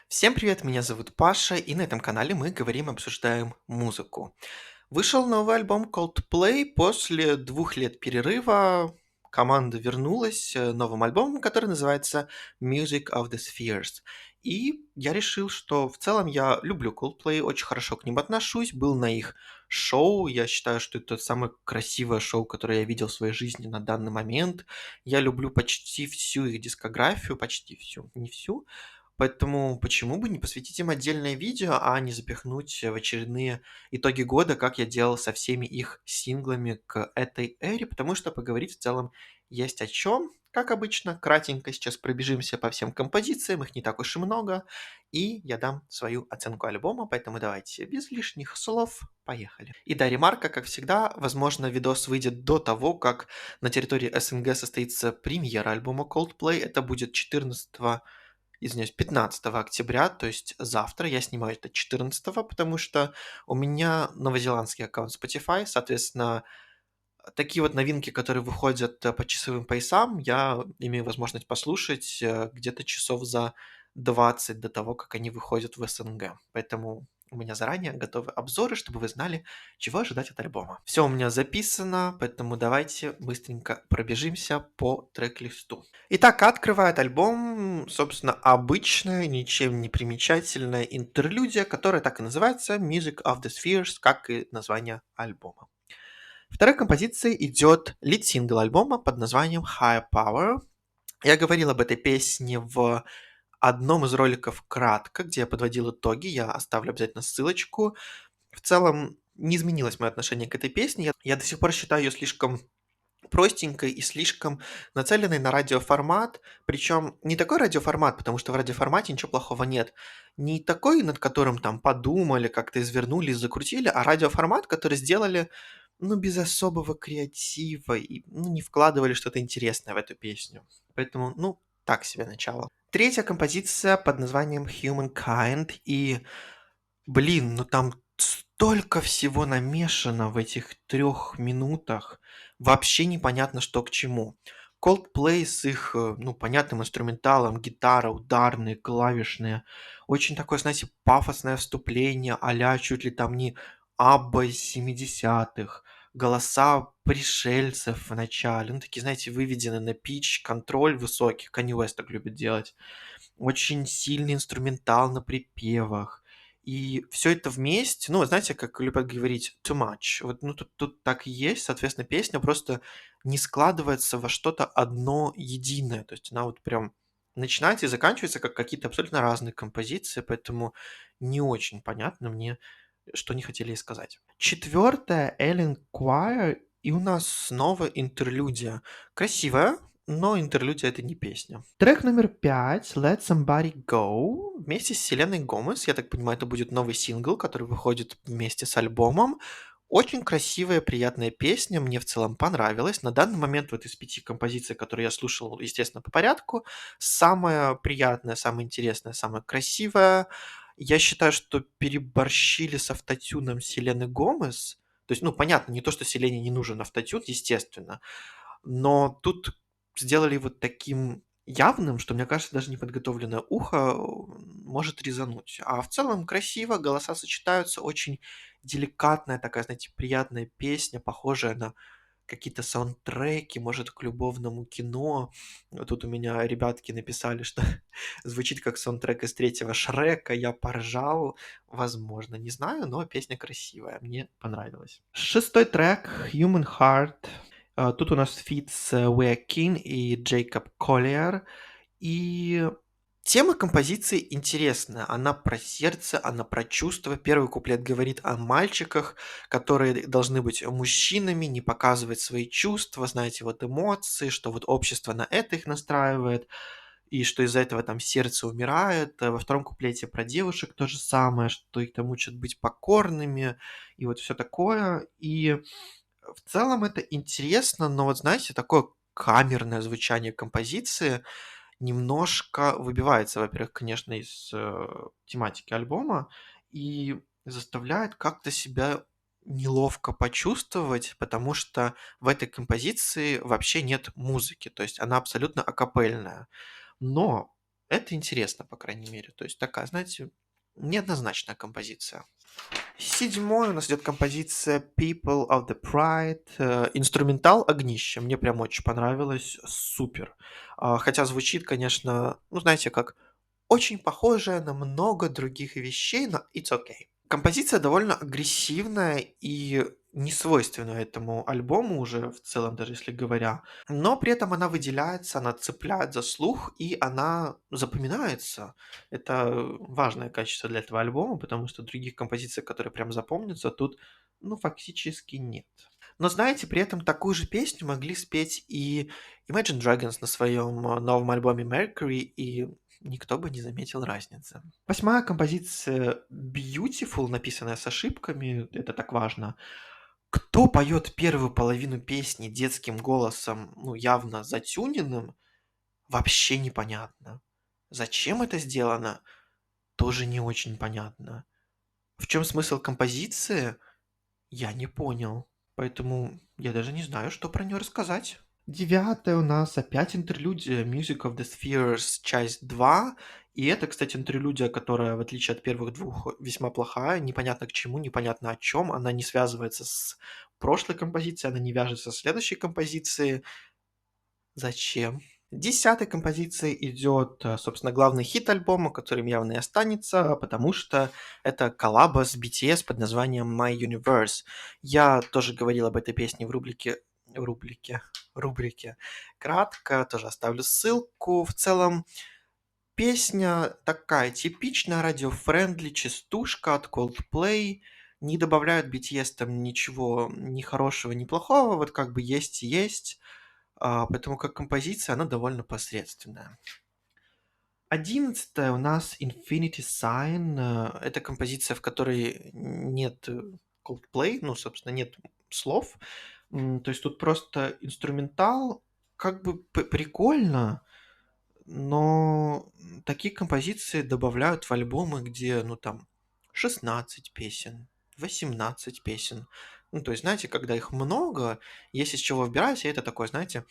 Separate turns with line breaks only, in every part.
Всем привет, меня зовут Паша, и на этом канале мы говорим, обсуждаем музыку. Вышел новый альбом Coldplay после 2 лет перерыва. Команда вернулась с новым альбомом, который называется Music of the Spheres. И я решил, что в целом я люблю Coldplay, очень хорошо к ним отношусь, был на их шоу, я считаю, что это самое красивое шоу, которое я видел в своей жизни на данный момент. Я люблю почти всю их дискографию, почти всю, не всю, поэтому почему бы не посвятить им отдельное видео, а не запихнуть в очередные итоги года, как я делал со всеми их синглами к этой эре, потому что поговорить в целом есть о чем. Как обычно, кратенько сейчас пробежимся по всем композициям, их не так уж и много, и я дам свою оценку альбома, поэтому давайте без лишних слов поехали. И да, ремарка, как всегда, возможно, видос выйдет до того, как на территории СНГ состоится премьера альбома Coldplay. Это будет 15 октября, то есть завтра. Я снимаю это 14, потому что у меня новозеландский аккаунт Spotify, соответственно, такие вот новинки, которые выходят по часовым поясам, я имею возможность послушать где-то часов за 20 до того, как они выходят в СНГ. Поэтому у меня заранее готовы обзоры, чтобы вы знали, чего ожидать от альбома. Все у меня записано, поэтому давайте быстренько пробежимся по трек-листу. Итак, открывает альбом, собственно, обычная, ничем не примечательная интерлюдия, которая так и называется Music of the Spheres, как и название альбома. Второй композицией идет лид-сингл альбома под названием Higher Power. Я говорил об этой песне в одном из роликов кратко, где я подводил итоги, я оставлю обязательно ссылочку. В целом, не изменилось мое отношение к этой песне. Я до сих пор считаю ее слишком простенькой и слишком нацеленной на радиоформат, причем не такой радиоформат, потому что в радиоформате ничего плохого нет, не такой, над которым там подумали, как-то извернули, закрутили, а радиоформат, который сделали, ну, без особого креатива и ну, не вкладывали что-то интересное в эту песню. Поэтому, ну, так себе начало. Третья композиция под названием Humankind, и блин, ну там столько всего намешано в этих 3 минутах. Вообще непонятно, что к чему. Coldplay с их, ну, понятным инструменталом, гитара, ударные, клавишные. Очень такое, знаете, пафосное вступление, а чуть ли там не Абба из 70-х. Голоса пришельцев в начале. Ну, такие, знаете, выведены на pitch, контроль высокий. Kanye West так любит делать. Очень сильный инструментал на припевах. И все это вместе, ну, знаете, как любят говорить, too much. Вот, ну, тут так и есть. Соответственно, песня просто не складывается во что-то одно единое. То есть она вот прям начинается и заканчивается как какие-то абсолютно разные композиции, поэтому не очень понятно мне, что они хотели сказать. Четвертое Ellen Choir, и у нас снова интерлюдия. Красивая, но интерлюдия это не песня. Трек номер 5 Let Somebody Go вместе с Селеной Гомес. Я так понимаю, это будет новый сингл, который выходит вместе с альбомом. Очень красивая, приятная песня, мне в целом понравилась. На данный момент вот из 5 композиций, которые я слушал, естественно, по порядку, самая приятная, самая интересная, самая красивая. Я считаю, что переборщили с автотюном Селены Гомес. То есть, ну, понятно, не то, что Селене не нужен автотюн, естественно, но тут сделали вот таким явным, что, мне кажется, даже неподготовленное ухо может резануть. А в целом красиво, голоса сочетаются, очень деликатная такая, знаете, приятная песня, похожая на какие-то саундтреки, может, к любовному кино. Тут у меня ребятки написали, что звучит как саундтрек из третьего Шрека. Я поржал. Возможно, не знаю, но песня красивая. Мне понравилась. Шестой трек Human Heart. Тут у нас фит с Уэа Кин и Джейкоб Коллиер. И тема композиции интересная. Она про сердце, она про чувства. Первый куплет говорит о мальчиках, которые должны быть мужчинами, не показывать свои чувства, знаете, вот эмоции, что вот общество на это их настраивает, и что из-за этого там сердце умирает. Во втором куплете про девушек то же самое, что их там учат быть покорными, и вот все такое. И в целом это интересно, но вот знаете, такое камерное звучание композиции немножко выбивается, во-первых, конечно, из тематики альбома и заставляет как-то себя неловко почувствовать, потому что в этой композиции вообще нет музыки, то есть она абсолютно акапельная. Но Это интересно, по крайней мере. То есть такая, знаете, неоднозначная композиция. Седьмой у нас идет композиция People of the Pride. Инструментал "Огнище". Мне прям очень понравилось. Супер. Хотя звучит, конечно, ну, знаете, как очень похожая на много других вещей, но it's okay. Композиция довольно агрессивная и не свойственна этому альбому уже в целом, даже если говоря. Но при этом она выделяется, она цепляет за слух, и она запоминается. Это важное качество для этого альбома, потому что других композиций, которые прям запомнятся, тут, ну, фактически нет. Но знаете, при этом такую же песню могли спеть и Imagine Dragons на своем новом альбоме Mercury, и никто бы не заметил разницы. Восьмая композиция Beautiful, написанная с ошибками, это так важно. Кто поет первую половину песни детским голосом, ну, явно затюненным, вообще непонятно. Зачем это сделано, тоже не очень понятно. В чем смысл композиции, я не понял. Поэтому я даже не знаю, что про нее рассказать. Девятая у нас опять интерлюдия Music of the Spheres, часть 2. И это, кстати, интерлюдия, которая, в отличие от первых двух, весьма плохая. Непонятно к чему, непонятно о чем. Она не связывается с прошлой композицией, она не вяжется с следующей композицией. Зачем? Десятой композицией идет, собственно, главный хит альбома, которым явно и останется, потому что это коллаба с BTS под названием My Universe. Я тоже говорил об этой песне в рубрике кратко, тоже оставлю ссылку. В целом, песня такая типичная радиофрендли частушка от Coldplay. Не добавляют BTS там ничего ни хорошего, ни плохого, вот как бы есть и есть. Поэтому как композиция она довольно посредственная. 11 у нас Infinity Sign. Это композиция, в которой нет Coldplay, ну, собственно, нет слов. То есть тут просто инструментал, как бы прикольно, но такие композиции добавляют в альбомы, где, ну, там, 16 песен, 18 песен. Ну, то есть, знаете, когда их много, есть из чего выбирать, и это такой, знаете,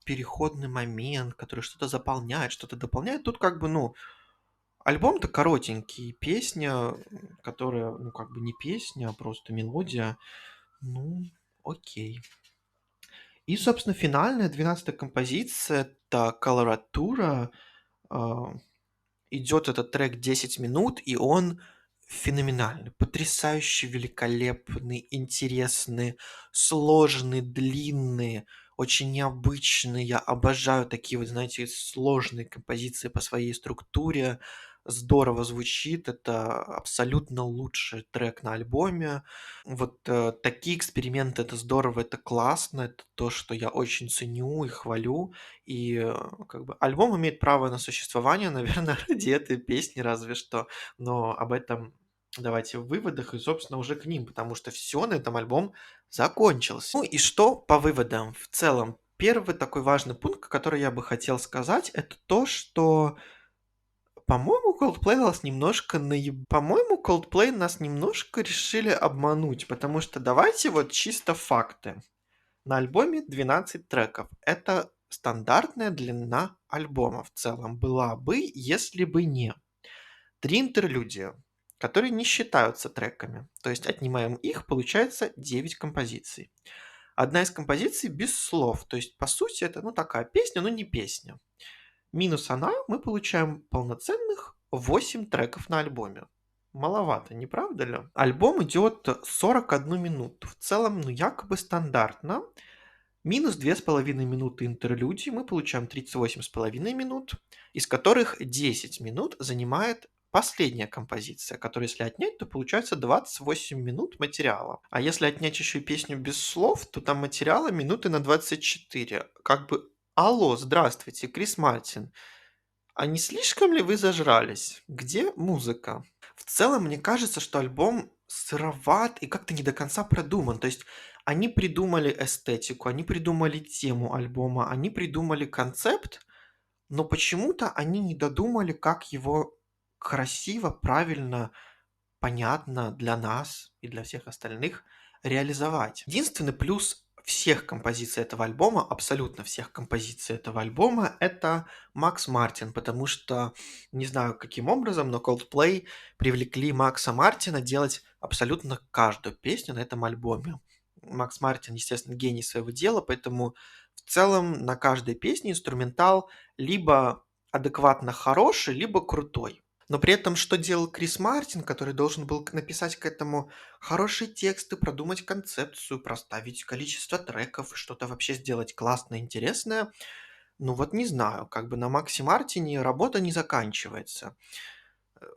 переходный момент, который что-то заполняет, что-то дополняет. Тут как бы, ну, альбом-то коротенький, песня, которая, ну, как бы не песня, а просто мелодия, ну, окей. И, собственно, финальная, 12-я композиция, это «Coloratura». А, Идет этот трек 10 минут, и он феноменальный, потрясающе великолепный, интересный, сложный, длинный, очень необычный. Я обожаю такие вот, знаете, сложные композиции по своей структуре. Здорово звучит. Это абсолютно лучший трек на альбоме. Вот такие эксперименты это здорово, это классно, это то, что я очень ценю и хвалю. И как бы альбом имеет право на существование, наверное, ради этой песни разве что. Но об этом давайте в выводах и, собственно, уже к ним, потому что все на этом альбом закончился. Ну и что по выводам в целом? Первый такой важный пункт, который я бы хотел сказать, это то, что, по-моему, Coldplay нас немножко решили обмануть, потому что давайте вот чисто факты. На альбоме 12 треков. Это стандартная длина альбома в целом была бы, если бы не 3 интерлюдия, которые не считаются треками. То есть отнимаем их, получается 9 композиций. Одна из композиций без слов, то есть по сути это, ну, такая песня, но не песня. Минус она, мы получаем полноценных 8 треков на альбоме. Маловато, не правда ли? Альбом идет 41 минуту. В целом, ну, якобы стандартно. Минус 2,5 минуты интерлюдии, мы получаем 38,5 минут, из которых 10 минут занимает последняя композиция, которую если отнять, то получается 28 минут материала. А если отнять еще и песню без слов, то там материала минуты на 24. Как бы, алло, здравствуйте, Крис Мартин, а не слишком ли вы зажрались? Где музыка? В целом, мне кажется, что альбом сыроват и как-то не до конца продуман. То есть они придумали эстетику, они придумали тему альбома, они придумали концепт, но почему-то они не додумали, как его красиво, правильно, понятно для нас и для всех остальных реализовать. Единственный плюс всех композиций этого альбома, абсолютно всех композиций этого альбома, это Макс Мартин, потому что не знаю каким образом, но Coldplay привлекли Макса Мартина делать абсолютно каждую песню на этом альбоме. Макс Мартин, естественно, гений своего дела, поэтому в целом на каждой песне инструментал либо адекватно хороший, либо крутой. Но при этом что делал Крис Мартин, который должен был написать к этому хорошие тексты, продумать концепцию, проставить количество треков и что-то вообще сделать классное, интересное? Ну вот не знаю, как бы на Максе Мартине работа не заканчивается.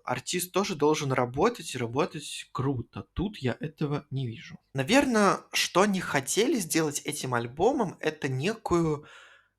Артист тоже должен работать и работать круто. Тут я этого не вижу. Наверное, что они хотели сделать этим альбомом, это некую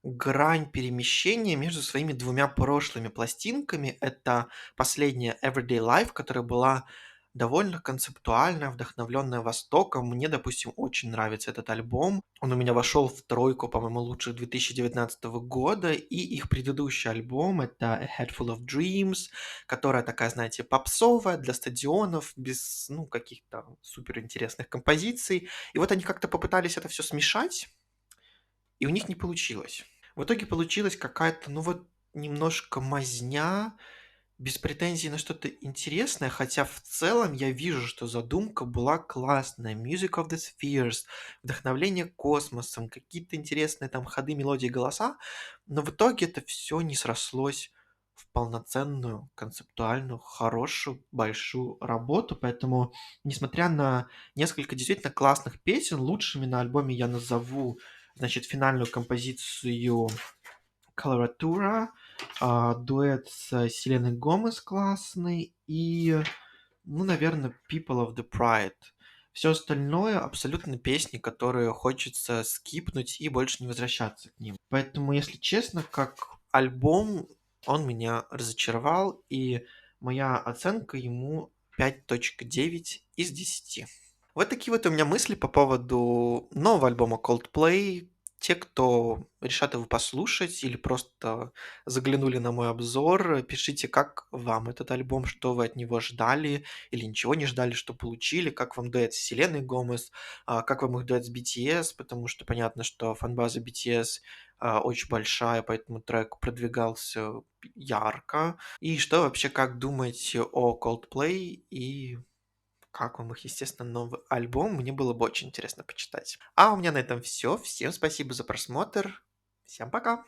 грань перемещения между своими двумя прошлыми пластинками. Это последняя Everyday Life, которая была довольно концептуальная, вдохновленная Востоком. Мне, допустим, очень нравится этот альбом. Он у меня вошел в тройку, по-моему, лучших 2019 года. И их предыдущий альбом — это A Head Full of Dreams, которая такая, знаете, попсовая для стадионов, без, ну, каких-то суперинтересных композиций. И вот они как-то попытались это все смешать, и у них не получилось. В итоге получилась какая-то, ну вот, немножко мазня, без претензий на что-то интересное, хотя в целом я вижу, что задумка была классная. Music of the Spheres, вдохновление космосом, какие-то интересные там ходы, мелодии, голоса, но в итоге это все не срослось в полноценную, концептуальную, хорошую, большую работу, поэтому, несмотря на несколько действительно классных песен, лучшими на альбоме я назову, значит, финальную композицию Coloratura, дуэт с Селеной Гомес классный и, ну, наверное, People of the Pride. Все остальное абсолютно песни, которые хочется скипнуть и больше не возвращаться к ним. Поэтому, если честно, как альбом, он меня разочаровал, и моя оценка ему 5.9 из 10. Вот такие вот у меня мысли по поводу нового альбома Coldplay. Те, кто решат его послушать или просто заглянули на мой обзор, пишите, как вам этот альбом, что вы от него ждали или ничего не ждали, что получили, как вам дуэт с Селеной Гомес, как вам их дуэт с BTS, потому что понятно, что фан-база BTS очень большая, поэтому трек продвигался ярко. И что вообще, как думаете о Coldplay и как вам их, естественно, новый альбом? Мне было бы очень интересно почитать. А у меня на этом все. Всем спасибо за просмотр. Всем пока.